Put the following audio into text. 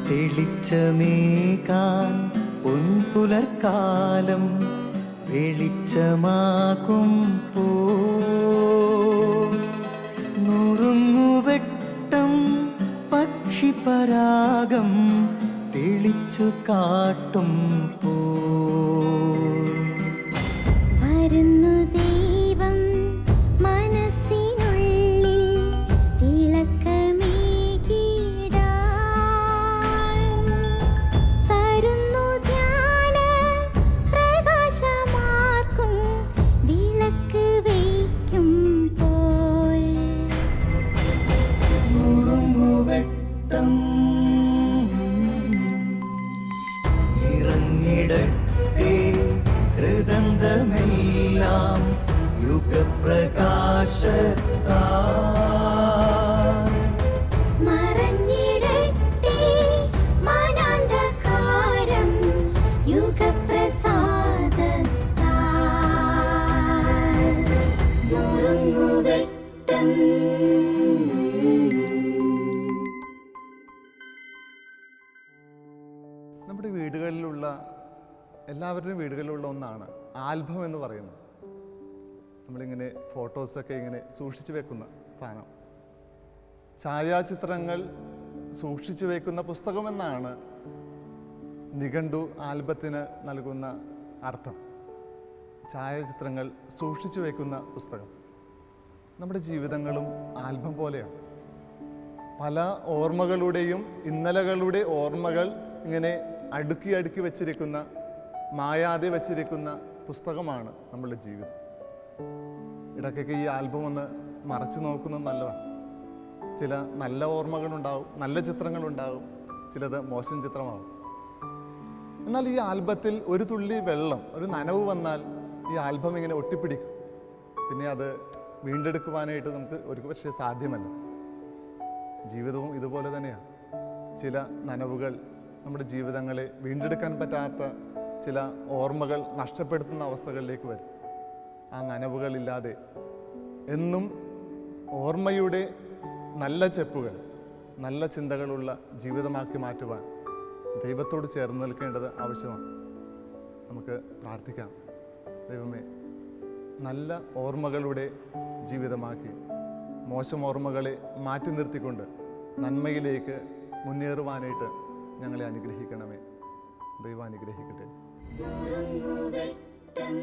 തെളിച്ചമേകാൻ പൊൻപുലർക്കാലം വെളിച്ചമാകും പോ നുറുങ്ങുവെട്ടം പക്ഷിപരാഗം തെളിച്ചു കാട്ടും പോ വരുന്നു ദൈവം മനസ്സിനുള്ളിൽ തിളക്കമേകിടാൻ തരുന്നു ധ്യാന പ്രകാശമാർക്കും വിളക്ക് വയ്ക്കുമ്പോൾ നുറുങ്ങുവെട്ടം ഇറങ്ങിടട്ടെ ഹൃദന്തമെല്ലാം യുഗപ്രകാശത്താൽ മറഞ്ഞിടട്ടെ മാനാന്ധകാരം യുഗപ്രസാദത്താൽ നുറുങ്ങുവെട്ടം. നമ്മുടെ വീടുകളിലുള്ള എല്ലാവരുടെയും വീടുകളിലുള്ള ഒന്നാണ് ആൽബം എന്ന് പറയുന്നത്. നമ്മളിങ്ങനെ ഫോട്ടോസൊക്കെ ഇങ്ങനെ സൂക്ഷിച്ചു വെക്കുന്ന സ്ഥാനം, ഛായാചിത്രങ്ങൾ സൂക്ഷിച്ചു വെക്കുന്ന പുസ്തകമെന്നാണ് നിഘണ്ടു ആൽബത്തിന് നൽകുന്ന അർത്ഥം. ഛായാചിത്രങ്ങൾ സൂക്ഷിച്ചു വെക്കുന്ന പുസ്തകം. നമ്മുടെ ജീവിതങ്ങളും ആൽബം പോലെയാണ്. പല ഓർമ്മകളുടെയും ഇന്നലകളുടെ ഓർമ്മകൾ ഇങ്ങനെ അടുക്കി അടുക്കി വച്ചിരിക്കുന്ന, മായാതെ വച്ചിരിക്കുന്ന പുസ്തകമാണ് നമ്മളുടെ ജീവിതം. ഇടയ്ക്കൊക്കെ ഈ ആൽബം ഒന്ന് മറച്ചു നോക്കുന്നത് നല്ലതാണ്. ചില നല്ല ഓർമ്മകളുണ്ടാവും, നല്ല ചിത്രങ്ങളുണ്ടാവും, ചിലത് മോശം ചിത്രമാവും. എന്നാൽ ഈ ആൽബത്തിൽ ഒരു തുള്ളി വെള്ളം, ഒരു നനവ് വന്നാൽ ഈ ആൽബം ഇങ്ങനെ ഒട്ടിപ്പിടിക്കും. പിന്നെ അത് വീണ്ടെടുക്കുവാനായിട്ട് നമുക്ക് ഒരു പക്ഷേ സാധ്യമല്ല. ജീവിതവും ഇതുപോലെ തന്നെയാണ്. ചില നനവുകൾ നമ്മുടെ ജീവിതങ്ങളെ വീണ്ടെടുക്കാൻ പറ്റാത്ത ചില ഓർമ്മകൾ നഷ്ടപ്പെടുത്തുന്ന അവസ്ഥകളിലേക്ക് വരും. ആ നനവുകളില്ലാതെ എന്നും ഓർമ്മയുടെ നല്ല ചെപ്പുകൾ, നല്ല ചിന്തകളുള്ള ജീവിതമാക്കി മാറ്റുവാൻ ദൈവത്തോട് ചേർന്ന് നിൽക്കേണ്ടത് ആവശ്യമാണ്. നമുക്ക് പ്രാർത്ഥിക്കാം. ദൈവമേ, നല്ല ഓർമ്മകളുടെ ജീവിതമാക്കി മോശം ഓർമ്മകളെ മാറ്റി നിർത്തിക്കൊണ്ട് നന്മയിലേക്ക് മുന്നേറുവാനായിട്ട് ഞങ്ങളെ അനുഗ്രഹിക്കണമേ. ദൈവം അനുഗ്രഹിക്കട്ടെ. നുറുങ്ങുവെട്ടം